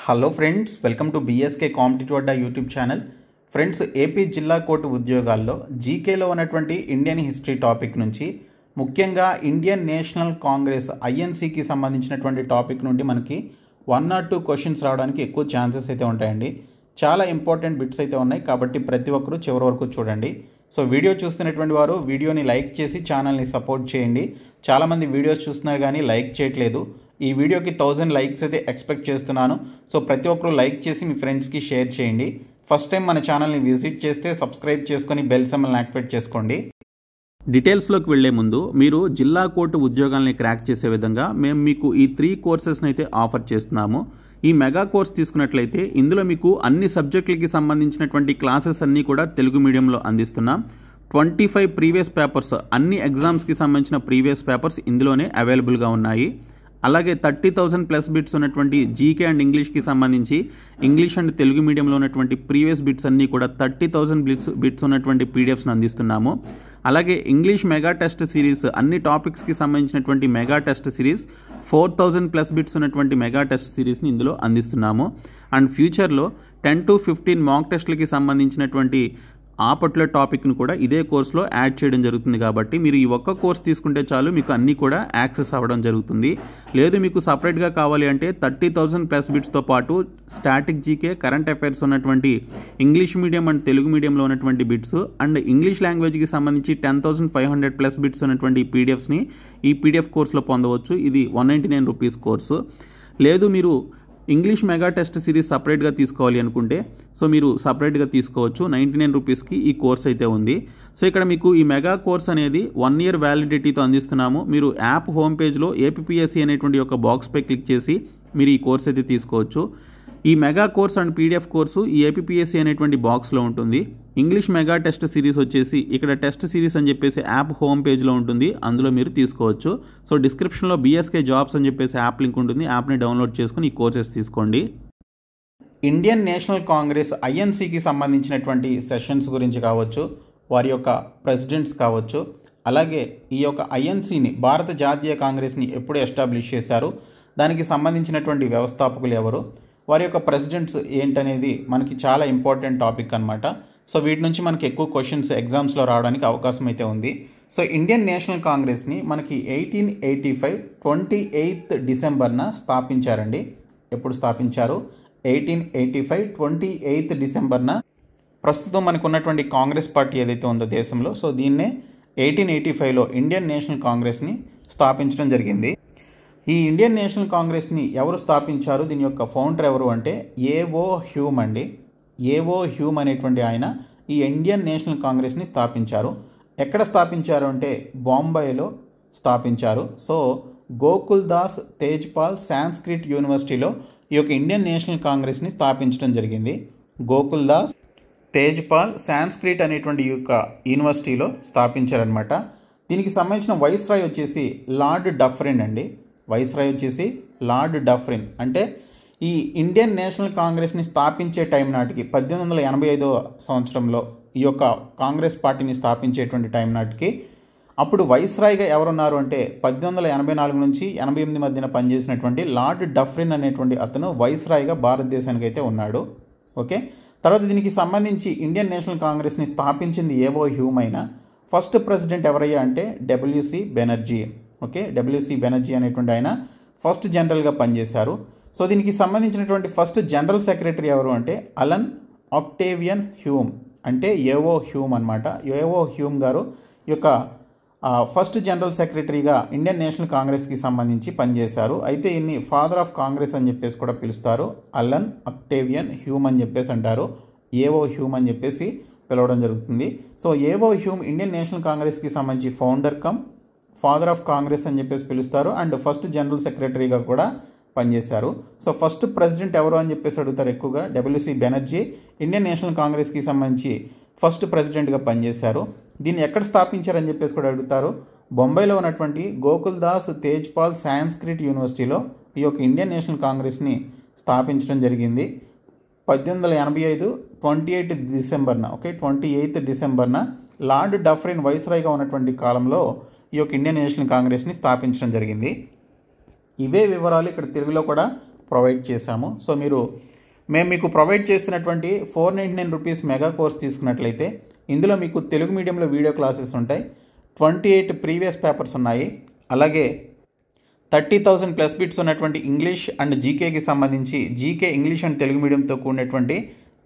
Hello friends, welcome to BSK competitive Adda YouTube channel. Friends, AP జిల్లా court ఉద్యోగాల్లో జీకేలో ఉన్నటువంటి Indian history topic నుంచి ముఖ్యంగా ఇండియన్ నేషనల్ కాంగ్రెస్ ఐఎన్సీకి సంబంధించినటువంటి టాపిక్ నుండి మనకి 1 or 2 క్వశ్చన్స్ రావడానికి ఎక్కువ ఛాన్సెస్ అయితే ఉంటాయండి. చాలా ఇంపార్టెంట్ బిట్స్ అయితే ఉన్నాయి కాబట్టి ప్రతి ఒక్కరూ చివరి వరకు చూడండి. సో వీడియో చూస్తున్నటువంటి వారు వీడియోని లైక్ చేసి ఛానల్ని సపోర్ట్ చేయండి. చాలామంది వీడియోస్ చూస్తున్నారు కానీ లైక్ చేయట్లేదు. ఈ వీడియోకి 1000 లైక్స్ అయితే ఎక్స్పెక్ట్ చేస్తున్నాను. సో ప్రతి ఒక్కరూ లైక్ చేసి మీ ఫ్రెండ్స్కి షేర్ చేయండి. ఫస్ట్ టైం మన ఛానల్ని విజిట్ చేస్తే సబ్స్క్రైబ్ చేసుకొని బెల్ సింబల్ని యాక్టివేట్ చేసుకోండి. డీటెయిల్స్లోకి వెళ్లే ముందు మీరు జిల్లా కోర్టు ఉద్యోగాల్ని క్రాక్ చేసే విధంగా మేము మీకు ఈ 3 కోర్సెస్ని అయితే ఆఫర్ చేస్తున్నాము. ఈ మెగా కోర్స్ తీసుకున్నట్లయితే ఇందులో మీకు అన్ని సబ్జెక్టులకి సంబంధించినటువంటి క్లాసెస్ అన్నీ కూడా తెలుగు మీడియంలో అందిస్తున్నాం. 25 ప్రీవియస్ పేపర్స్, అన్ని ఎగ్జామ్స్కి సంబంధించిన ప్రీవియస్ పేపర్స్ ఇందులోనే అవైలబుల్గా ఉన్నాయి. అలాగే 30,000 ప్లస్ బిట్స్ ఉన్నటువంటి జీకే అండ్ ఇంగ్లీష్కి సంబంధించి ఇంగ్లీష్ అండ్ తెలుగు మీడియంలో ఉన్నటువంటి ప్రీవియస్ బిట్స్ అన్నీ కూడా 30,000 బిట్స్ ఉన్నటువంటి పీడిఎఫ్స్ని అందిస్తున్నాము. అలాగే ఇంగ్లీష్ మెగా టెస్ట్ సిరీస్, అన్ని టాపిక్స్కి సంబంధించినటువంటి mega test series 4,000 plus bits ఉన్నటువంటి మెగా టెస్ట్ సిరీస్ని ఇందులో అందిస్తున్నాము. అండ్ ఫ్యూచర్లో 10 to 15 మాక్ టెస్ట్లకి సంబంధించినటువంటి ఆ పర్టికులర్ టాపిక్ను కూడా ఇదే కోర్సులో యాడ్ చేయడం జరుగుతుంది. కాబట్టి మీరు ఈ ఒక్క కోర్స్ తీసుకుంటే చాలు, మీకు అన్నీ కూడా యాక్సెస్ అవ్వడం జరుగుతుంది. లేదు మీకు సపరేట్గా కావాలి అంటే 30,000 ప్లస్ బిట్స్తో పాటు స్టాటిక్ జీకే, కరెంట్ అఫైర్స్ ఉన్నటువంటి ఇంగ్లీష్ మీడియం అండ్ తెలుగు మీడియంలో ఉన్నటువంటి బిట్స్ అండ్ ఇంగ్లీష్ లాంగ్వేజ్కి సంబంధించి 10,500 ప్లస్ బిట్స్ ఉన్నటువంటి పీడిఎఫ్స్ని ఈ పీడిఎఫ్ కోర్సులో పొందవచ్చు. ఇది 199 రూపీస్ కోర్సు. లేదు మీరు ఇంగ్లీష్ మెగా టెస్ట్ సిరీస్ సపరేట్గా తీసుకోవాలి అనుకుంటే సో మీరు సపరేట్గా తీసుకోవచ్చు. 99 రూపీస్కి ఈ కోర్స్ అయితే ఉంది. సో ఇక్కడ మీకు ఈ మెగా కోర్స్ అనేది 1 year వ్యాలిడిటీతో అందిస్తున్నాము. మీరు యాప్ హోమ్ పేజ్లో ఏపీఎస్సీ అనేటువంటి ఒక బాక్స్పై క్లిక్ చేసి మీరు ఈ కోర్స్ అయితే తీసుకోవచ్చు. ఈ mega course and PDF course ఈ ఏపీఎస్సీ అనేటువంటి బాక్స్లో ఉంటుంది. ఇంగ్లీష్ మెగా టెస్ట్ సిరీస్ వచ్చేసి ఇక్కడ టెస్ట్ సిరీస్ అని చెప్పేసి యాప్ హోమ్ పేజ్లో ఉంటుంది, అందులో మీరు తీసుకోవచ్చు. సో డిస్క్రిప్షన్లో బీఎస్కే జాబ్స్ అని చెప్పేసి యాప్ లింక్ ఉంటుంది, యాప్ని డౌన్లోడ్ చేసుకుని ఈ కోర్సెస్ తీసుకోండి. ఇండియన్ నేషనల్ కాంగ్రెస్ ఐఎన్సీకి సంబంధించినటువంటి సెషన్స్ గురించి కావచ్చు, వారి యొక్క ప్రెసిడెంట్స్ కావచ్చు, అలాగే ఈ యొక్క ఐఎన్సీని భారత జాతీయ కాంగ్రెస్ని ఎప్పుడు ఎస్టాబ్లిష్ చేశారు, దానికి సంబంధించినటువంటి వ్యవస్థాపకులు ఎవరు, వారి యొక్క ప్రెసిడెంట్స్ ఏంటనేది మనకి చాలా ఇంపార్టెంట్ టాపిక్ అనమాట. సో వీటి నుంచి మనకి ఎక్కువ క్వశ్చన్స్ ఎగ్జామ్స్లో రావడానికి అవకాశం అయితే ఉంది. సో ఇండియన్ నేషనల్ కాంగ్రెస్ని మనకి 1885 28th డిసెంబర్న స్థాపించారండి. ఎప్పుడు స్థాపించారు? 1885 28th డిసెంబర్న. ప్రస్తుతం మనకు ఉన్నటువంటి కాంగ్రెస్ పార్టీ ఏదైతే ఉందో దేశంలో, సో దీన్నే 1885లో ఇండియన్ నేషనల్ కాంగ్రెస్ని స్థాపించడం జరిగింది. ఈ ఇండియన్ నేషనల్ కాంగ్రెస్ని ఎవరు స్థాపించారు, దీని యొక్క ఫౌండర్ ఎవరు అంటే ఏఓ హ్యూమ్ అండి. ఏఓ హ్యూమ్ అనేటువంటి ఆయన ఈ ఇండియన్ నేషనల్ కాంగ్రెస్ని స్థాపించారు. ఎక్కడ స్థాపించారు అంటే బాంబేలో స్థాపించారు. సో గోకుల్ దాస్ తేజ్పాల్ సాంస్క్రిట్ యూనివర్సిటీలో ఈ యొక్క ఇండియన్ నేషనల్ కాంగ్రెస్ని స్థాపించడం జరిగింది. గోకుల్ దాస్ తేజ్పాల్ సాంస్క్రిట్ అనేటువంటి యొక్క యూనివర్సిటీలో స్థాపించారనమాట. దీనికి సంబంధించిన వైస్రాయ్ వచ్చేసి లార్డ్ డఫరిన్ అండి. వైస్రాయ్ వచ్చేసి లార్డ్ డఫరిన్. అంటే ఈ ఇండియన్ నేషనల్ కాంగ్రెస్ని స్థాపించే టైం నాటికి 1885 సంవత్సరంలో ఈ యొక్క కాంగ్రెస్ పార్టీని స్థాపించేటువంటి టైం నాటికి అప్పుడు వైస్రాయ్గా ఎవరున్నారు అంటే 1884 నుంచి 88 మధ్యన పనిచేసినటువంటి లార్డ్ డఫరిన్ అనేటువంటి అతను వైస్రాయ్గా భారతదేశానికి అయితే ఉన్నాడు. ఓకే, తర్వాత దీనికి సంబంధించి ఇండియన్ నేషనల్ కాంగ్రెస్ని స్థాపించింది ఏవో హ్యూమ్ అయినా ఫస్ట్ ప్రెసిడెంట్ ఎవరయ్యా అంటే W C Banerjee. Okay, WC Banerjee అనేటువంటి ఆయన ఫస్ట్ జనరల్గా పనిచేశారు. సో దీనికి సంబంధించినటువంటి ఫస్ట్ జనరల్ సెక్రటరీ ఎవరు అంటే అలన్ ఆక్టేవియన్ హ్యూమ్, అంటే ఏవో హ్యూమ్ అనమాట. ఏవో హ్యూమ్ గారు ఈ యొక్క ఫస్ట్ జనరల్ సెక్రటరీగా ఇండియన్ నేషనల్ కాంగ్రెస్కి సంబంధించి పనిచేశారు. అయితే ఇన్ని ఫాదర్ ఆఫ్ కాంగ్రెస్ అని చెప్పేసి కూడా పిలుస్తారు. అలన్ ఆక్టేవియన్ హ్యూమ్ అని చెప్పేసి అంటారు, ఏవో హ్యూమ్ అని చెప్పేసి పిలవడం జరుగుతుంది. సో ఏవో హ్యూమ్ ఇండియన్ నేషనల్ కాంగ్రెస్కి సంబంధించి founder come father of Congress అని చెప్పేసి పిలుస్తారు అండ్ ఫస్ట్ జనరల్ సెక్రటరీగా కూడా పనిచేశారు. సో ఫస్ట్ ప్రెసిడెంట్ ఎవరు అని చెప్పేసి అడుగుతారు ఎక్కువగా. డబ్ల్యూసి బెనర్జీ ఇండియన్ నేషనల్ కాంగ్రెస్కి సంబంధించి ఫస్ట్ ప్రెసిడెంట్గా పనిచేశారు. దీన్ని ఎక్కడ స్థాపించారని చెప్పేసి కూడా అడుగుతారు. బొంబాయిలో ఉన్నటువంటి గోకుల్ దాస్ తేజ్పాల్ సాంస్క్రిట్ యూనివర్సిటీలో ఈ యొక్క ఇండియన్ నేషనల్ కాంగ్రెస్ని స్థాపించడం జరిగింది 1885 28th డిసెంబర్న. ఓకే, 28th డిసెంబర్న లార్డ్ డఫరిన్ వైస్రాయ్గా ఉన్నటువంటి కాలంలో ఈ యొక్క ఇండియన్ నేషనల్ కాంగ్రెస్ని స్థాపించడం జరిగింది. ఇవే వివరాలు ఇక్కడ తెలుగులో కూడా ప్రొవైడ్ చేశాము. సో మేము మీకు ప్రొవైడ్ చేస్తున్నటువంటి 499 రూపీస్ మెగా కోర్స్ తీసుకున్నట్లయితే ఇందులో మీకు తెలుగు మీడియంలో వీడియో క్లాసెస్ ఉంటాయి, 28 ప్రీవియస్ పేపర్స్ ఉన్నాయి, అలాగే 30,000 ప్లస్ బిట్స్ ఉన్నటువంటి ఇంగ్లీష్ అండ్ జీకేకి సంబంధించి జీకే ఇంగ్లీష్ అండ్ తెలుగు మీడియంతో కూడినటువంటి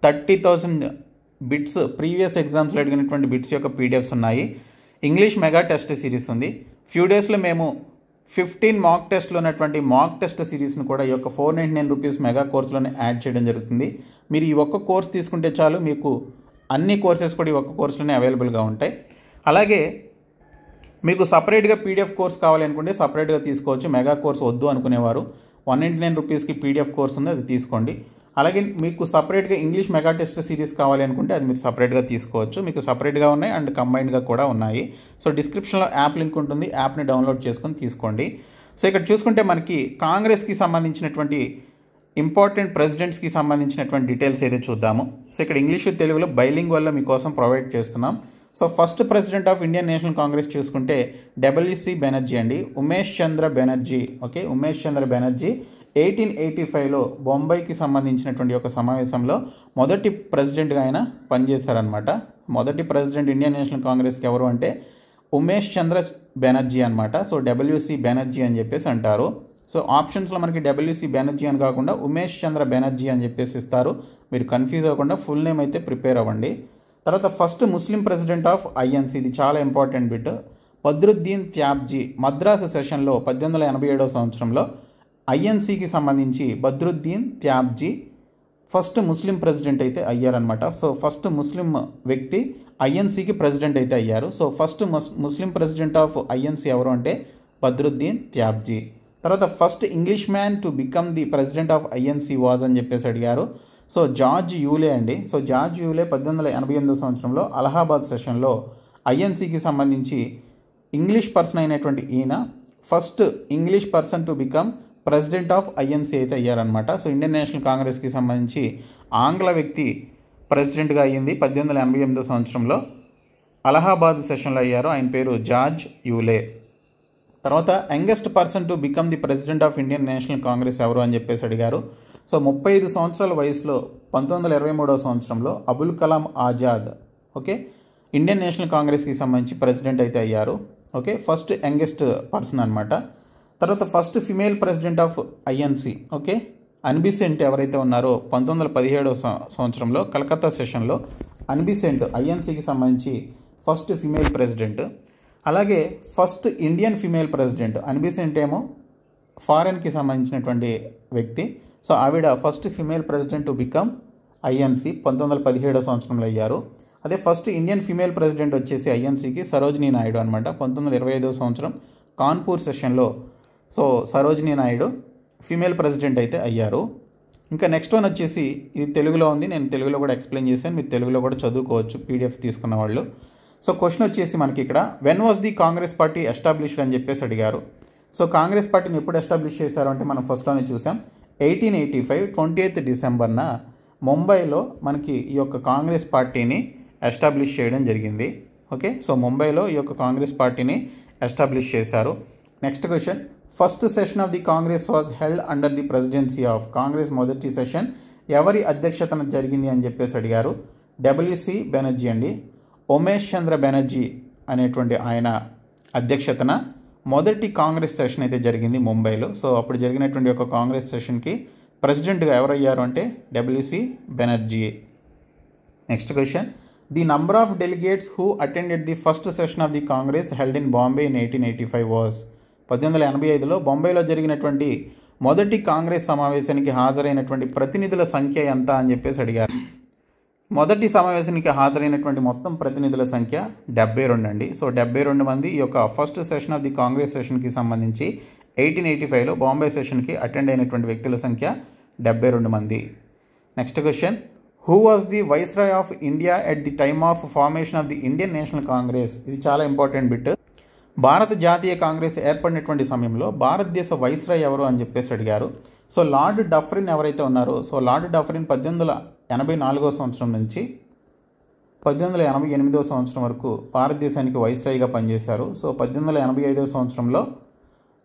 30,000 బిట్స్ ప్రీవియస్ ఎగ్జామ్స్లో అడిగినటువంటి బిట్స్ యొక్క పీడిఎఫ్స్ ఉన్నాయి. ఇంగ్లీష్ మెగా టెస్ట్ సిరీస్ ఉంది. ఫ్యూ డేస్లో మేము 15 మాక్ టెస్ట్లో ఉన్నటువంటి మాక్ టెస్ట్ సిరీస్ను కూడా ఈ యొక్క 499 రూపీస్ మెగా కోర్సులోనే యాడ్ చేయడం జరుగుతుంది. మీరు ఈ ఒక్క కోర్స్ తీసుకుంటే చాలు, మీకు అన్ని కోర్సెస్ కూడా ఈ ఒక్క కోర్సులోనే అవైలబుల్గా ఉంటాయి. అలాగే మీకు సపరేట్గా పీడిఎఫ్ కోర్స్ కావాలి అనుకుంటే సపరేట్గా తీసుకోవచ్చు. మెగా కోర్స్ వద్దు అనుకునేవారు 199 రూపీస్కి పీడిఎఫ్ కోర్స్ ఉంది, అది తీసుకోండి. అలాగే మీకు సపరేట్గా ఇంగ్లీష్ మెగా టెస్ట్ సిరీస్ కావాలి అనుకుంటే అది మీరు సపరేట్గా తీసుకోవచ్చు. మీకు సపరేట్గా ఉన్నాయి అండ్ కంబైన్డ్గా కూడా ఉన్నాయి. సో డిస్క్రిప్షన్లో యాప్ లింక్ ఉంటుంది, యాప్ని డౌన్లోడ్ చేసుకొని తీసుకోండి. సో ఇక్కడ చూసుకుంటే మనకి కాంగ్రెస్కి సంబంధించినటువంటి ఇంపార్టెంట్ ప్రెసిడెంట్స్కి సంబంధించినటువంటి డీటెయిల్స్ అయితే చూద్దాము. సో ఇక్కడ ఇంగ్లీషు తెలుగులో బైలింగ్ వల్ల మీకోసం ప్రొవైడ్ చేస్తున్నాం. So first president of Indian National Congress చూసుకుంటే డబ్ల్యూసి బెనర్జీ అండి, ఉమేష్ చంద్ర బెనర్జీ. ఓకే, ఉమేష్ చంద్ర బెనర్జీ 1885లో బొంబాయికి సంబంధించినటువంటి ఒక సమావేశంలో మొదటి ప్రెసిడెంట్గా ఆయన పనిచేశారనమాట. మొదటి ప్రెసిడెంట్ ఇండియన్ నేషనల్ కాంగ్రెస్కి ఎవరు అంటే ఉమేష్ చంద్ర బెనర్జీ అనమాట. సో డబ్ల్యూసి బెనర్జీ అని చెప్పేసి అంటారు. సో ఆప్షన్స్లో మనకి డబ్ల్యూసి బెనర్జీ అని కాకుండా ఉమేష్ చంద్ర బెనర్జీ అని చెప్పేసి ఇస్తారు. మీరు కన్ఫ్యూజ్ అవ్వకుండా ఫుల్ నేమ్ అయితే ప్రిపేర్ అవ్వండి. తర్వాత first Muslim president of INC, ఇది చాలా ఇంపార్టెంట్ బిట్. బద్రుద్దీన్ త్యాబ్జీ మద్రాసు సెషన్లో 1887 సంవత్సరంలో ఐఎన్సీకి సంబంధించి బద్రుద్దీన్ త్యాబ్జీ ఫస్ట్ ముస్లిం ప్రెసిడెంట్ అయితే అయ్యారనమాట. సో ఫస్ట్ ముస్లిం వ్యక్తి ఐఎన్సీకి ప్రెసిడెంట్ అయితే అయ్యారు. So first Muslim president of INC ఎవరు అంటే బద్రుద్దీన్ త్యాబ్జీ. తర్వాత first English man to become the president of INC was అని చెప్పేసి అడిగారు. సో జార్జ్ యూలే అండి. సో జార్జ్ యూలే 1888 సంవత్సరంలో అలహాబాద్ సెషన్లో ఐఎన్సీకి సంబంధించి ఇంగ్లీష్ పర్సన్ అయినటువంటి ఈయన first English person to become president of INC అయితే అయ్యారనమాట. సో ఇండియన్ నేషనల్ కాంగ్రెస్కి సంబంధించి ఆంగ్ల వ్యక్తి ప్రెసిడెంట్గా అయ్యింది 1888 సంవత్సరంలో అలహాబాద్ సెషన్లో అయ్యారు. ఆయన పేరు జార్జ్ యూలే. తర్వాత youngest person to become the president of Indian National Congress ఎవరు అని చెప్పేసి అడిగారు. సో 35 సంవత్సరాల వయసులో 1923 సంవత్సరంలో Abul Kalam Azad okay Indian National కాంగ్రెస్కి సంబంధించి ప్రెసిడెంట్ అయితే అయ్యారు. ఓకే, ఫస్ట్ యంగెస్ట్ పర్సన్ అనమాట. తర్వాత first female president of INC okay Annie Besant ఎవరైతే ఉన్నారో 1917 సంవత్సరంలో కలకత్తా సెషన్లో అన్బిసెంట్ ఐఎన్సీకి సంబంధించి ఫస్ట్ ఫిమేల్ ప్రెసిడెంట్. అలాగే first Indian female president Annie Besant ఏమో ఫారెన్కి సంబంధించినటువంటి వ్యక్తి. సో ఆవిడ first female president to become INC 1917 సంవత్సరంలో అయ్యారు. అదే ఫస్ట్ ఇండియన్ ఫిమేల్ ప్రెసిడెంట్ వచ్చేసి ఐఎన్సీకి సరోజినీ నాయుడు అనమాట. 1925 సంవత్సరం కాన్పూర్ సెషన్లో so Sarojini Naidu female president అయితే అయ్యారు. ఇంకా నెక్స్ట్ వన్ వచ్చేసి ఇది తెలుగులో ఉంది, నేను తెలుగులో కూడా ఎక్స్ప్లెయిన్ చేశాను, మీరు తెలుగులో కూడా చదువుకోవచ్చు పీడిఎఫ్ తీసుకున్న వాళ్ళు. సో క్వశ్చన్ వచ్చేసి మనకి ఇక్కడ when was the Congress party established అని చెప్పేసి అడిగారు. సో కాంగ్రెస్ పార్టీని ఎప్పుడు ఎస్టాబ్లిష్ చేశారు అంటే మనం ఫస్ట్లోనే చూసాం 1885 28 డిసెంబర్న ముంబైలో మనకి ఈ యొక్క కాంగ్రెస్ పార్టీని ఎస్టాబ్లిష్ చేయడం జరిగింది. ఓకే, సో ముంబైలో ఈ యొక్క కాంగ్రెస్ పార్టీని ఎస్టాబ్లిష్ చేశారు. Next question first session of the Congress was held under the presidency of Congress మొదటి సెషన్ ఎవరి అధ్యక్షతన జరిగింది అని చెప్పేసి అడిగారు. డబ్ల్యూసి బెనర్జీ అండి. ఉమేష్ చంద్ర బెనర్జీ అనేటువంటి ఆయన అధ్యక్షతన మొదటి కాంగ్రెస్ సెషన్ అయితే జరిగింది ముంబైలో. సో అప్పుడు జరిగినటువంటి ఒక కాంగ్రెస్ సెషన్కి ప్రెసిడెంట్గా ఎవరయ్యారు అంటే W C Banerjee. Next question the number of delegates who attended the first session of the Congress held in Bombay in 1885 was 1885లో బొంబాయిలో జరిగినటువంటి మొదటి కాంగ్రెస్ సమావేశానికి హాజరైనటువంటి ప్రతినిధుల సంఖ్య ఎంత అని చెప్పేసి అడిగారు. మొదటి సమావేశానికి హాజరైనటువంటి మొత్తం ప్రతినిధుల సంఖ్య 72 అండి. సో 72 మంది ఈ యొక్క first session of the Congress సెషన్కి సంబంధించి 1885లో బాంబే సెషన్కి అటెండ్ అయినటువంటి వ్యక్తుల సంఖ్య 72 మంది. Next question who was the viceroy of India at the time of formation of the Indian National Congress. ఇది చాలా ఇంపార్టెంట్ బిట్. భారత జాతీయ కాంగ్రెస్ ఏర్పడినటువంటి సమయంలో భారతదేశ వైస్రాయ్ ఎవరు అని చెప్పేసి అడిగారు. సో లార్డ్ డఫరిన్ ఎవరైతే ఉన్నారో సో లార్డ్ డఫరిన్ 1884 సంవత్సరం నుంచి 1888 సంవత్సరం వరకు భారతదేశానికి వైస్రాయ్గా పనిచేశారు. సో 1885 సంవత్సరంలో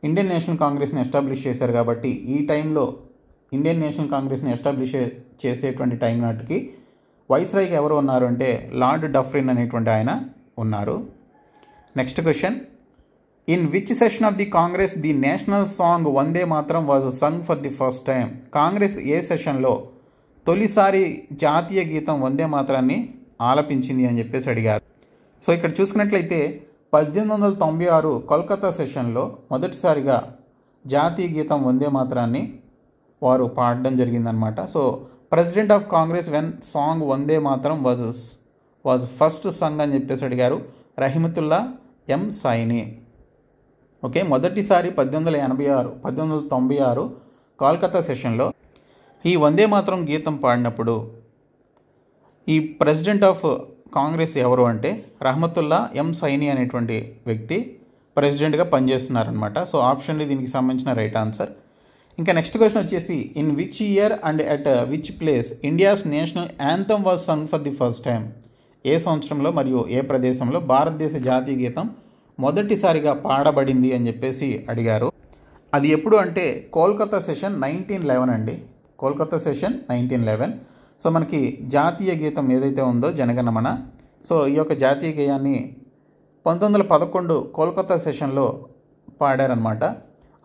ఇండియన్ నేషనల్ కాంగ్రెస్ని ఎస్టాబ్లిష్ చేశారు కాబట్టి ఈ టైంలో ఇండియన్ నేషనల్ కాంగ్రెస్ని ఎస్టాబ్లిష్ చేసేటువంటి టైం నాటికి వైస్రాయ్గా ఎవరు ఉన్నారు అంటే లార్డ్ డఫ్రిన్ అనేటువంటి ఆయన ఉన్నారు. Next question, in which session of the Congress the national song Vande Mataram was sung for the first time? Congress ఏ సెషన్లో తొలిసారి జాతీయ గీతం వందే మాతరాన్ని ఆలపించింది అని చెప్పేసి అడిగారు. సో ఇక్కడ చూసుకున్నట్లయితే 1896 కోల్కతా సెషన్లో మొదటిసారిగా జాతీయ గీతం వందే మాతరాన్ని వారు పాడడం జరిగిందనమాట. So president of Congress when song Vande Mataram was first sung అని చెప్పేసి అడిగారు. రహిమతుల్లా ఎం సైని. ఓకే, మొదటిసారి 1896 కోల్కతా సెషన్లో ఈ వందే మాతరం గీతం పాడినప్పుడు ఈ ప్రెసిడెంట్ ఆఫ్ కాంగ్రెస్ ఎవరు అంటే రహమతుల్లా ఎం సైని అనేటువంటి వ్యక్తి ప్రెసిడెంట్గా పనిచేస్తున్నారనమాట. సో ఆప్షన్ దీనికి సంబంధించిన రైట్ ఆన్సర్. ఇంకా నెక్స్ట్ క్వశ్చన్ వచ్చేసి, in which year and at which place India's national anthem was sung for the first time? ఏ సంవత్సరంలో మరియు ఏ ప్రదేశంలో భారతదేశ జాతీయ గీతం మొదటిసారిగా పాడబడింది అని చెప్పేసి అడిగారు. అది ఎప్పుడు అంటే కోల్కతా సెషన్ 1911 అండి. కోల్కతా సెషన్ 1911. సో మనకి జాతీయ గీతం ఏదైతే ఉందో జనగణమన, సో ఈ యొక్క జాతీయ గేయాన్ని 1911 కోల్కతా సెషన్లో పాడారనమాట.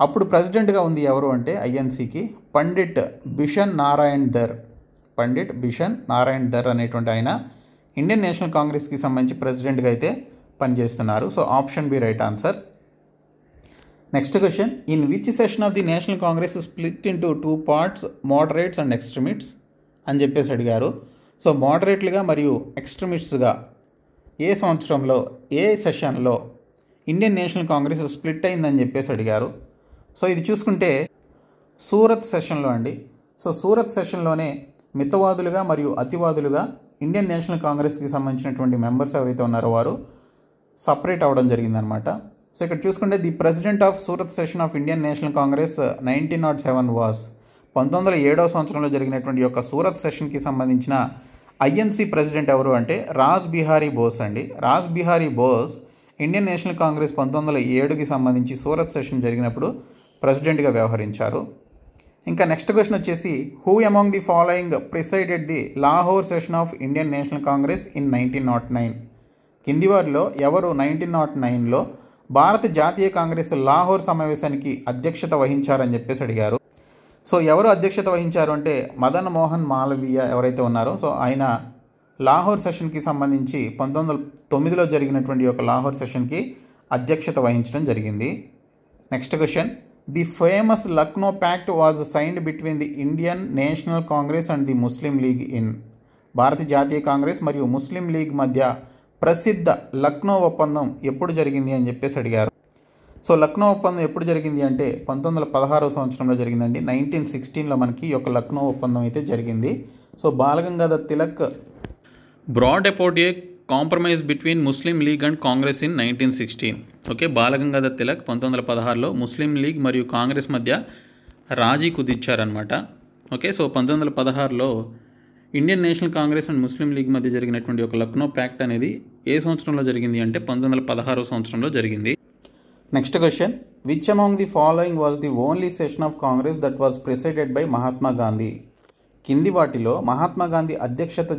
అప్పుడు ప్రెసిడెంట్గా ఉంది ఎవరు అంటే ఐఎన్సీకి పండిట్ బిషన్ నారాయణ్ దర్. పండిట్ బిషన్ నారాయణ్ దర్ అనేటువంటి ఆయన ఇండియన్ నేషనల్ కాంగ్రెస్కి సంబంధించి ప్రెసిడెంట్గా అయితే పనిచేస్తున్నారు. So option b right answer. Next question, in which session of the National Congress split into 2 parts moderates and extremists అని చెప్పేసి అడిగారు. సో మోడరేట్లుగా మరియు ఎక్స్ట్రీమిస్ట్స్గా ఏ సంవత్సరంలో ఏ సెషన్లో ఇండియన్ నేషనల్ కాంగ్రెస్ స్ప్లిట్ అయిందని చెప్పేసి అడిగారు. సో ఇది చూసుకుంటే సూరత్ సెషన్లో అండి. సో సూరత్ సెషన్లోనే మితవాదులుగా మరియు అతివాదులుగా ఇండియన్ నేషనల్ కాంగ్రెస్కి సంబంధించినటువంటి మెంబర్స్ ఎవరైతే ఉన్నారో వారు సపరేట్ అవ్వడం జరిగిందనమాట. సో ఇక్కడ చూసుకుంటే the president of Surat session of Indian National Congress 1907 was 1907వ సంవత్సరంలో జరిగినటువంటి యొక్క సూరత్ సెషన్కి సంబంధించిన ఐఎన్సీ ప్రెసిడెంట్ ఎవరు అంటే రాజ్ బిహారీ బోస్ అండి. రాజ్ బిహారీ బోస్ ఇండియన్ నేషనల్ కాంగ్రెస్ 1907కి సంబంధించి సూరత్ సెషన్ జరిగినప్పుడు ప్రెసిడెంట్గా వ్యవహరించారు. ఇంకా నెక్స్ట్ క్వశ్చన్ వచ్చేసి, who among the following presided the Lahore session of Indian National Congress in 1909? కింది వారిలో ఎవరు 1909లో భారత జాతీయ కాంగ్రెస్ లాహోర్ సమావేశానికి అధ్యక్షత వహించారని చెప్పేసి అడిగారు. సో ఎవరు అధ్యక్షత వహించారు అంటే మదన్ మోహన్ మాలవీయ ఎవరైతే ఉన్నారో సో ఆయన లాహోర్ సెషన్కి సంబంధించి 1909లో జరిగినటువంటి యొక్క లాహోర్ సెషన్కి అధ్యక్షత వహించడం జరిగింది. Next question, the famous Lucknow pact was signed between the Indian National Congress and the Muslim league in? భారత జాతీయ కాంగ్రెస్ మరియు ముస్లిం లీగ్ మధ్య ప్రసిద్ధ లక్నో ఒప్పందం ఎప్పుడు జరిగింది అని చెప్పేసి అడిగారు. సో లక్నో ఒప్పందం ఎప్పుడు జరిగింది అంటే 1916వ సంవత్సరంలో జరిగిందండి. 1916లో మనకి ఈ యొక్క లక్నో ఒప్పందం అయితే జరిగింది. So Balgangadhar Tilak brought about a compromise between Muslim League and Congress in 1916. Okay, Balgangadhar Tilak 1916లో ముస్లిం లీగ్ మరియు కాంగ్రెస్ మధ్య రాజీ కుదిర్చారనమాట. ఓకే, సో 1916లో Indian National Congress and Muslim League మధ్య జరిగినటువంటి ఒక లక్నో ప్యాక్ట్ అనేది ఏ సంవత్సరంలో జరిగింది అంటే 1916వ సంవత్సరంలో జరిగింది. Next question, which among the following was the only session of Congress that was presided by Mahatma Gandhi? కింది వాటిలో మహాత్మా గాంధీ అధ్యక్షతన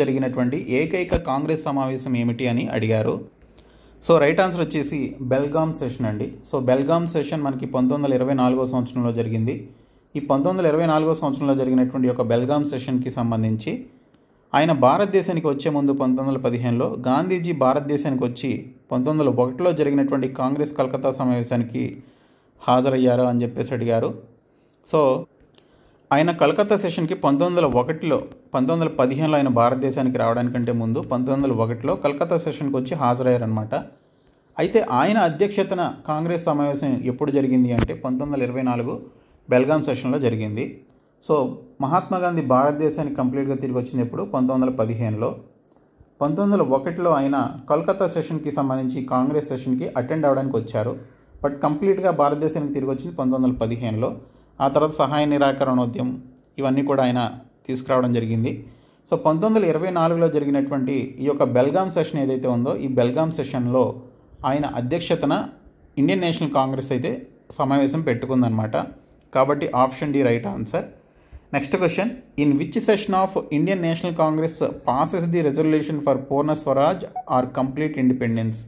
జరిగినటువంటి ఏకైక కాంగ్రెస్ సమావేశం ఏమిటి అని అడిగారు. సో రైట్ ఆన్సర్ వచ్చేసి బెల్గామ్ సెషన్ అండి. సో బెల్గామ్ సెషన్ మనకి 1924వ సంవత్సరంలో జరిగింది. ఈ 1924వ సంవత్సరంలో జరిగినటువంటి ఒక బెల్గామ్ సెషన్కి సంబంధించి ఆయన భారతదేశానికి వచ్చే ముందు 1915లో గాంధీజీ భారతదేశానికి వచ్చి 1901లో జరిగినటువంటి కాంగ్రెస్ కలకత్తా సమావేశానికి హాజరయ్యారు అని చెప్పేసి అడిగారు. సో ఆయన కలకత్తా సెషన్కి 1915లో ఆయన భారతదేశానికి రావడానికంటే ముందు 1901లో కలకత్తా సెషన్కి వచ్చి హాజరయ్యారనమాట. అయితే ఆయన అధ్యక్షతన కాంగ్రెస్ సమావేశం ఎప్పుడు జరిగింది అంటే 1924 బెల్గామ్ సెషన్లో జరిగింది. సో మహాత్మా గాంధీ భారతదేశానికి కంప్లీట్గా తిరిగి వచ్చింది ఎప్పుడు 1915లో. 1901లో ఆయన కలకత్తా సెషన్కి సంబంధించి కాంగ్రెస్ సెషన్కి అటెండ్ అవ్వడానికి వచ్చారు. బట్ కంప్లీట్గా భారతదేశానికి తిరిగి వచ్చింది 1915లో. ఆ తర్వాత సహాయ నిరాకరణోద్యమం ఇవన్నీ కూడా ఆయన తీసుకురావడం జరిగింది. సో 1924లో జరిగినటువంటి ఈ యొక్క బెల్గామ్ సెషన్ ఏదైతే ఉందో ఈ బెల్గామ్ సెషన్లో ఆయన అధ్యక్షతన ఇండియన్ నేషనల్ కాంగ్రెస్ అయితే సమావేశం పెట్టుకుందనమాట. కాబట్టి option d right answer. Next question, in which session of Indian National Congress passes the resolution for Purna Swaraj or complete independence?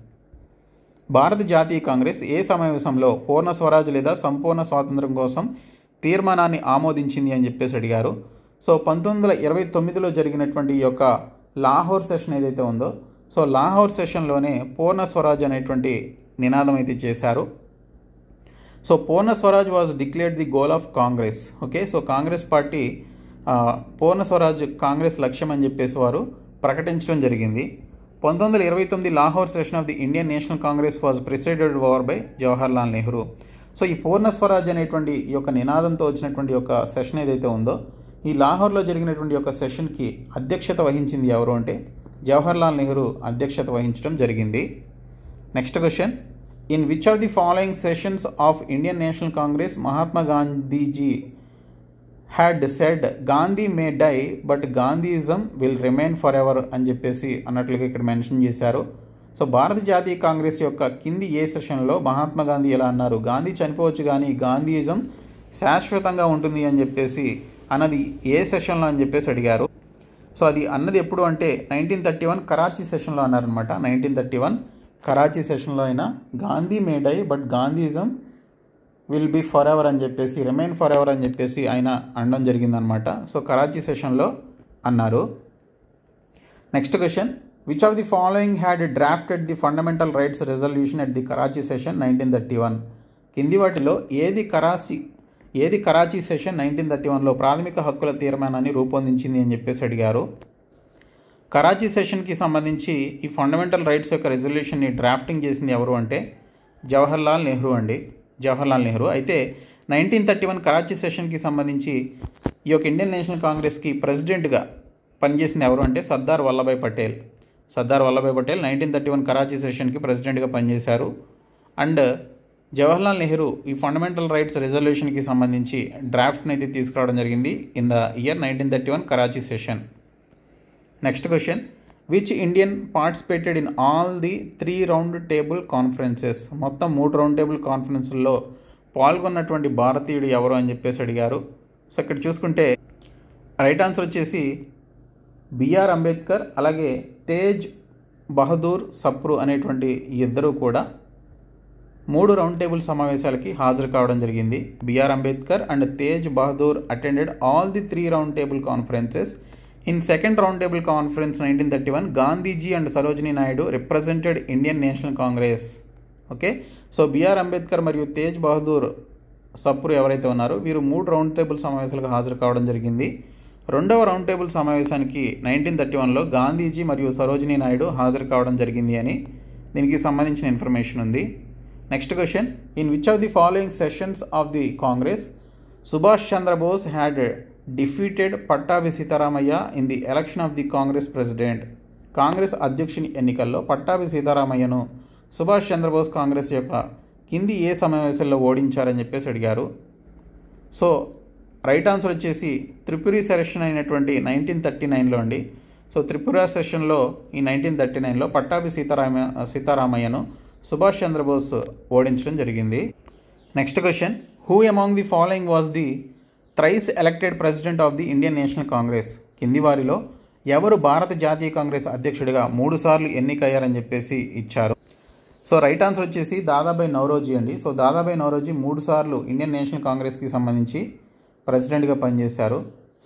భారత జాతీయ కాంగ్రెస్ ఏ సమావేశంలో పూర్ణ స్వరాజ్ లేదా సంపూర్ణ స్వాతంత్రం కోసం తీర్మానాన్ని ఆమోదించింది అని చెప్పేసి అడిగారు. సో 1929లో జరిగినటువంటి ఈ యొక్క లాహోర్ సెషన్ ఏదైతే ఉందో, సో లాహోర్ సెషన్లోనే పూర్ణ స్వరాజ్ అనేటువంటి నినాదం అయితే చేశారు. So Purna Swaraj was declared the goal of Congress. Okay, so Congress party Purna Swaraj Congress లక్ష్యం అని చెప్పేసి వారు ప్రకటించడం జరిగింది. 1929 Lahore session of the Indian National Congress was presided over by Jawaharlal Nehru. So ఈ పూర్ణ స్వరాజ్ అనేటువంటి ఈ యొక్క నినాదంతో వచ్చినటువంటి యొక్క సెషన్ ఏదైతే ఉందో, ఈ లాహోర్లో జరిగినటువంటి యొక్క సెషన్కి అధ్యక్షత వహించింది ఎవరు అంటే జవహర్లాల్ నెహ్రూ అధ్యక్షత వహించడం జరిగింది. Next question, in which of the following sessions of Indian National Congress Mahatma Gandhiji had said Gandhi may die but Gandhism will remain for ever అని చెప్పేసి అన్నట్లుగా ఇక్కడ మెన్షన్ చేశారు. సో భారత జాతీయ కాంగ్రెస్ యొక్క కింది ఏ సెషన్లో మహాత్మా గాంధీ ఇలా అన్నారు, గాంధీ చనిపోవచ్చు కానీ గాంధీయిజం శాశ్వతంగా ఉంటుంది అని చెప్పేసి అన్నది ఏ సెషన్లో అని చెప్పేసి అడిగారు. సో అది అన్నది ఎప్పుడు అంటే 1931 కరాచీ సెషన్లో అన్నారనమాట. 1931 కరాచీ సెషన్లో అయినా Gandhi may die but Gandhism will be for ever అని చెప్పేసి, రిమైన్ ఫర్ ఎవర్ అని చెప్పేసి ఆయన అనడం జరిగిందనమాట. సో కరాచీ సెషన్లో అన్నారు. Next question, which of the following had drafted the fundamental rights resolution at the Karachi session 1931? కింది వాటిలో ఏది కరాచీ సెషన్ 1931లో ప్రాథమిక హక్కుల తీర్మానాన్ని రూపొందించింది అని చెప్పేసి అడిగారు. కరాచీ సెషన్కి సంబంధించి ఈ ఫండమెంటల్ రైట్స్ యొక్క రెజల్యూషన్ని డ్రాఫ్టింగ్ చేసింది ఎవరు అంటే జవహర్లాల్ నెహ్రూ అండి, జవహర్లాల్ నెహ్రూ. అయితే 1931 కరాచీ సెషన్కి సంబంధించి ఈ యొక్క ఇండియన్ నేషనల్ కాంగ్రెస్కి ప్రెసిడెంట్గా పనిచేసింది ఎవరు అంటే సర్దార్ వల్లభాయ్ పటేల్. సర్దార్ వల్లభాయ్ పటేల్ 1931 కరాచీ సెషన్కి ప్రెసిడెంట్గా పనిచేశారు. అండ్ జవహర్లాల్ నెహ్రూ ఈ ఫండమెంటల్ రైట్స్ రెజల్యూషన్కి సంబంధించి డ్రాఫ్ట్ని అయితే తీసుకురావడం జరిగింది in the year 1931 Karachi session. Next question, which Indian participated in all the 3 round table conferences? మొత్తం 3 రౌండ్ టేబుల్ కాన్ఫరెన్స్లో పాల్గొన్నటువంటి భారతీయుడు ఎవరు అని చెప్పేసి అడిగారు. సో ఇక్కడ చూసుకుంటే రైట్ ఆన్సర్ వచ్చేసి బిఆర్ అంబేద్కర్ అలాగే తేజ్ బహదూర్ సప్రు అనేటువంటి ఇద్దరు కూడా 3 రౌండ్ టేబుల్ సమావేశాలకి హాజరు కావడం జరిగింది. BR Ambedkar and Tej Bahadur attended all the 3 round table conferences. In second round table conference 1931 Gandhiji and Sarojini Naidu represented Indian National Congress. Okay, so BR Ambedkar మరియు తేజ్ బహదూర్ సప్రు ఎవరైతే ఉన్నారో వీరు 3 రౌండ్ టేబుల్ సమావేశాలకు హాజరు కావడం జరిగింది. రెండవ రౌండ్ టేబుల్ సమావేశానికి 1931లో గాంధీజీ మరియు సరోజినీ నాయుడు హాజరు కావడం జరిగింది అని దీనికి సంబంధించిన ఇన్ఫర్మేషన్ ఉంది. Next question, in which of the following sessions of the Congress Subhash Chandrabose had defeated Pattabhi Sitaramayya in the election of the Congress president? Congress అధ్యక్షుని ఎన్నికల్లో పట్టాభి సీతారామయ్యను సుభాష్ చంద్రబోస్ కాంగ్రెస్ యొక్క కింది ఏ సమావేశంలో ఓడించారని చెప్పేసి అడిగారు. సో రైట్ ఆన్సర్ వచ్చేసి త్రిపురి సెషన్ అయినటువంటి 1939లో అండి. సో త్రిపుర సెషన్లో ఈ 1939లో పట్టాభి సీతారామయ్యను సుభాష్ చంద్రబోస్ ఓడించడం జరిగింది. Next question, who among the following was the thrice elected president of the Indian National Congress? కింది వారిలో ఎవరు భారత జాతీయ కాంగ్రెస్ అధ్యక్షుడిగా 3 సార్లు ఎన్నికయ్యారని చెప్పేసి ఇచ్చారు. సో రైట్ ఆన్సర్ వచ్చేసి దాదాబాయ్ నౌరోజీ అండి. సో దాదాబాయ్ నౌరోజీ 3 సార్లు ఇండియన్ నేషనల్ కాంగ్రెస్కి సంబంధించి ప్రెసిడెంట్గా పనిచేశారు.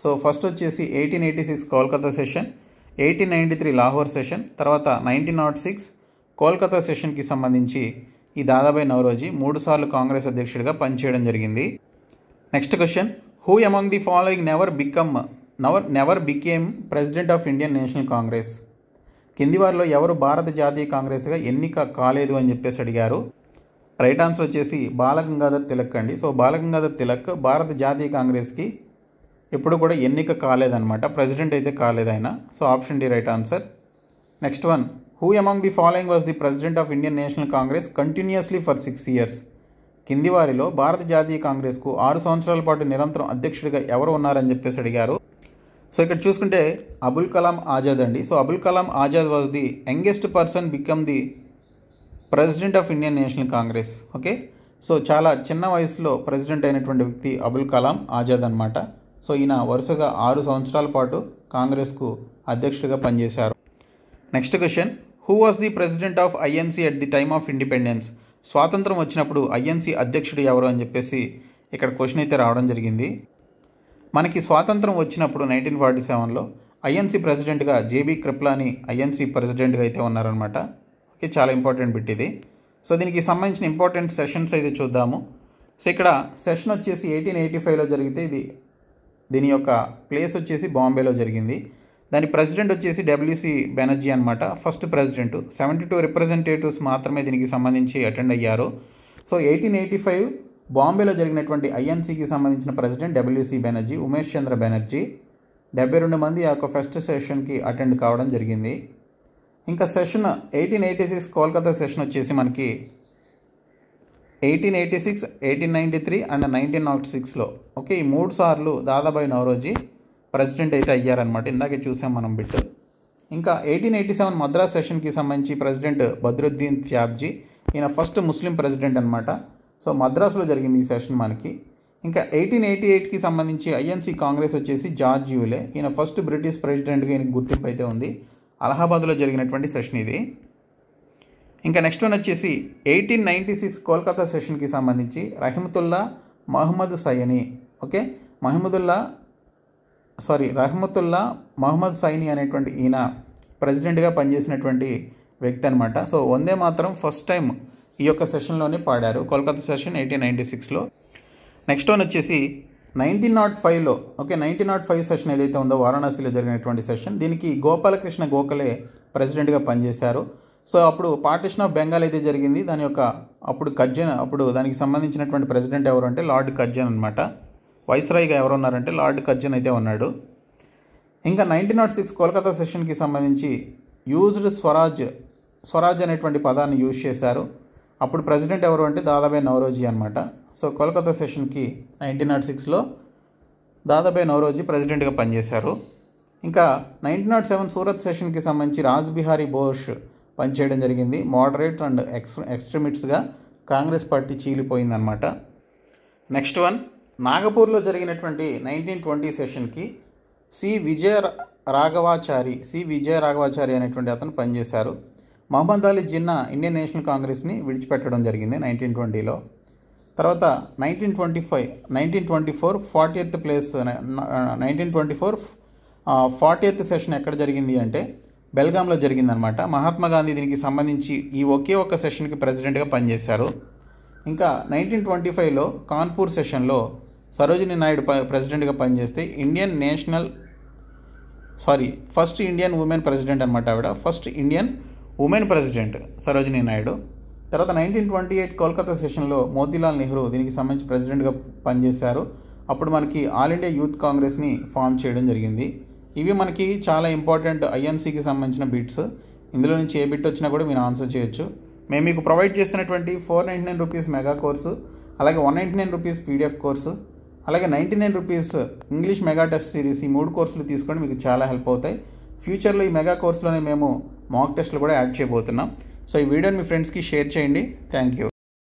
సో ఫస్ట్ వచ్చేసి 1886 కోల్కతా సెషన్, 1893 లాహోర్ సెషన్, తర్వాత 1906 కోల్కతా సెషన్కి సంబంధించి ఈ దాదాబాయ్ నౌరోజీ 3 సార్లు కాంగ్రెస్ అధ్యక్షుడిగా పనిచేయడం జరిగింది. Next question, who among the following never became president of Indian National Congress? కింది వారిలో ఎవరు భారత జాతీయ కాంగ్రెస్గా ఎన్నిక కాలేదు అని చెప్పేసి అడిగారు. రైట్ ఆన్సర్ వచ్చేసి బాలగంగాధర్ తిలక్ అండి. సో బాలగంగాధర్ తిలక్ భారత జాతీయ కాంగ్రెస్కి ఎప్పుడు కూడా ఎన్నిక కాలేదన్నమాట, ప్రెసిడెంట్ అయితే కాలేదు ఆయన. So option d right answer. Next one, who among the following was the president of Indian National Congress continuously for 6 years? కింది వారిలో భారత జాతీయ కాంగ్రెస్కు 6 సంవత్సరాల పాటు నిరంతరం అధ్యక్షుడిగా ఎవరు ఉన్నారని చెప్పేసి అడిగారు. సో ఇక్కడ చూసుకుంటే అబుల్ కలాం ఆజాద్ అండి. So Abul Kalam Azad was the youngest person become the president of Indian National Congress. Okay, so చాలా చిన్న వయసులో ప్రెసిడెంట్ అయినటువంటి వ్యక్తి అబుల్ కలాం ఆజాద్ అనమాట. సో ఈయన వరుసగా 6 సంవత్సరాల పాటు కాంగ్రెస్కు అధ్యక్షుడిగా పనిచేశారు. Next question, who was the president of INC at the time of independence? స్వాతంత్రం వచ్చినప్పుడు ఐఎన్సీ అధ్యక్షుడు ఎవరు అని చెప్పేసి ఇక్కడ క్వశ్చన్ అయితే రావడం జరిగింది. మనకి స్వాతంత్రం వచ్చినప్పుడు 1947లో ఐఎన్సీ ప్రెసిడెంట్గా జేబీ కృప్లాని ఐఎన్సీ ప్రెసిడెంట్గా అయితే ఉన్నారనమాట. ఓకే, చాలా ఇంపార్టెంట్ బిట్ ఇది. సో దీనికి సంబంధించిన ఇంపార్టెంట్ సెషన్స్ అయితే చూద్దాము. సో ఇక్కడ సెషన్ వచ్చేసి 1885లో జరిగితే దీని యొక్క ప్లేస్ వచ్చేసి బాంబేలో జరిగింది. దాని ప్రెసిడెంట్ వచ్చేసి డబ్ల్యూసి బెనర్జీ అనమాట, ఫస్ట్ ప్రెసిడెంట్. 72 రిప్రజెంటేటివ్స్ మాత్రమే దీనికి సంబంధించి అటెండ్ అయ్యారు. సో 1885 బాంబేలో జరిగినటువంటి ఐఎన్సీకి సంబంధించిన ప్రెసిడెంట్ డబ్ల్యూసి బెనర్జీ, ఉమేష్ చంద్ర బెనర్జీ. 72 మంది ఆ యొక్క ఫస్ట్ సెషన్కి అటెండ్ కావడం జరిగింది. ఇంకా సెషన్ 1886 కోల్కతా సెషన్ వచ్చేసి మనకి 1886, 1893 అండ్ 1906లో ఓకే, ఈ 3 సార్లు దాదాబాయి నౌరోజీ ప్రెసిడెంట్ అయితే అయ్యారనమాట. ఇందాకే చూసాం మనం బిట్. ఇంకా 1887 మద్రాస్ సెషన్కి సంబంధించి ప్రెసిడెంట్ బద్రుద్దీన్ త్యాబ్జీ, ఈయన ఫస్ట్ ముస్లిం ప్రెసిడెంట్ అనమాట. సో మద్రాసులో జరిగింది ఈ సెషన్ మనకి. ఇంకా 1888కి సంబంధించి ఐఎన్సీ కాంగ్రెస్ వచ్చేసి జార్జ్ యూలే, ఈయన ఫస్ట్ బ్రిటిష్ ప్రెసిడెంట్గా ఈయనకి గుర్తింపు అయితే ఉంది. అలహాబాద్లో జరిగినటువంటి సెషన్ ఇది. ఇంకా నెక్స్ట్ వన్ వచ్చేసి 1896 కోల్కతా సెషన్కి సంబంధించి రహమతుల్లా మహమ్మద్ సైని, ఓకే, రహమతుల్లా మహమ్మద్ సైని అనేటువంటి ఈయన ప్రెసిడెంట్గా పనిచేసినటువంటి వ్యక్తి అనమాట. సో వందే మాత్రం ఫస్ట్ టైం ఈ యొక్క సెషన్లోనే పాడారు, కోల్కతా సెషన్ 1896లో. నెక్స్ట్ వన్ వచ్చేసి 1905లో ఓకే, 1905 సెషన్ ఏదైతే ఉందో వారణాసిలో జరిగినటువంటి సెషన్, దీనికి గోపాలకృష్ణ గోఖలే ప్రెసిడెంట్గా పనిచేశారు. సో అప్పుడు పార్టిషన్ ఆఫ్ బెంగాల్ అయితే జరిగింది. దాని యొక్క అప్పుడు దానికి సంబంధించినటువంటి ప్రెసిడెంట్ ఎవరు అంటే లార్డ్ కర్జన్ అనమాట. వైస్రాయ్గా ఎవరు ఉన్నారంటే లార్డ్ కర్జన్ అయితే ఉన్నాడు. ఇంకా 1906 కోల్కతా సెషన్కి సంబంధించి యూజ్డ్ స్వరాజ్ అనేటువంటి పదాన్ని యూజ్ చేశారు. అప్పుడు ప్రెసిడెంట్ ఎవరు అంటే దాదాబాయి నౌరోజీ అనమాట. సో కోల్కతా సెషన్కి 1906లో దాదాబాయి నౌరోజీ ప్రెసిడెంట్గా పనిచేశారు. ఇంకా 1907 సూరత్ సెషన్కి సంబంధించి రాజ్ బిహారీ బోస్ పనిచేయడం జరిగింది. మోడరేట్ అండ్ ఎక్స్ట్రీమిస్ట్గా కాంగ్రెస్ పార్టీ చీలిపోయిందనమాట. నెక్స్ట్ వన్, నాగపూర్లో జరిగినటువంటి 1920 సెషన్కి సి విజయ రాఘవాచారి అనేటువంటి అతను పనిచేశారు. మహమ్మద్ అలీ జిన్నా ఇండియన్ నేషనల్ కాంగ్రెస్ని విడిచిపెట్టడం జరిగింది 1920లో. తర్వాత 1924 40th ప్లేస్ 1924 40th సెషన్ ఎక్కడ జరిగింది అంటే బెల్గాంలో జరిగిందనమాట. మహాత్మా గాంధీ దీనికి సంబంధించి ఈ ఒకే ఒక్క సెషన్కి ప్రెసిడెంట్గా పనిచేశారు. ఇంకా 1925లో కాన్పూర్ సెషన్లో సరోజినీ నాయుడు ప్రెసిడెంట్గా పనిచేస్తే ఫస్ట్ ఇండియన్ ఉమెన్ ప్రెసిడెంట్ అనమాట. ఆవిడ first Indian women president Sarojini Naidu. తర్వాత 1928 కోల్కతా సెషన్లో మోతీలాల్ నెహ్రూ దీనికి సంబంధించి ప్రెసిడెంట్గా పనిచేశారు. అప్పుడు మనకి ఆల్ ఇండియా యూత్ కాంగ్రెస్ని ఫామ్ చేయడం జరిగింది. ఇవి మనకి చాలా ఇంపార్టెంట్ ఐఎన్సీకి సంబంధించిన బిట్స్. ఇందులో నుంచి ఏ బిట్ వచ్చినా కూడా మీరు ఆన్సర్ చేయొచ్చు. మేము మీకు ప్రొవైడ్ చేస్తున్నటువంటి 499 రూపీస్ మెగా కోర్సు, అలాగే 199 రూపీస్ పీడిఎఫ్ కోర్సు, అలాగే 99 rupees English mega test series, ఈ 3 కోర్సులు తీసుకోండి, మీకు చాలా హెల్ప్ అవుతాయి. ఫ్యూచర్లో ఈ మెగా కోర్సులోనే మేము మాక్ టెస్ట్లు కూడా యాడ్ చేయబోతున్నాం. సో ఈ వీడియోని మీ ఫ్రెండ్స్కి షేర్ చేయండి. Thank you.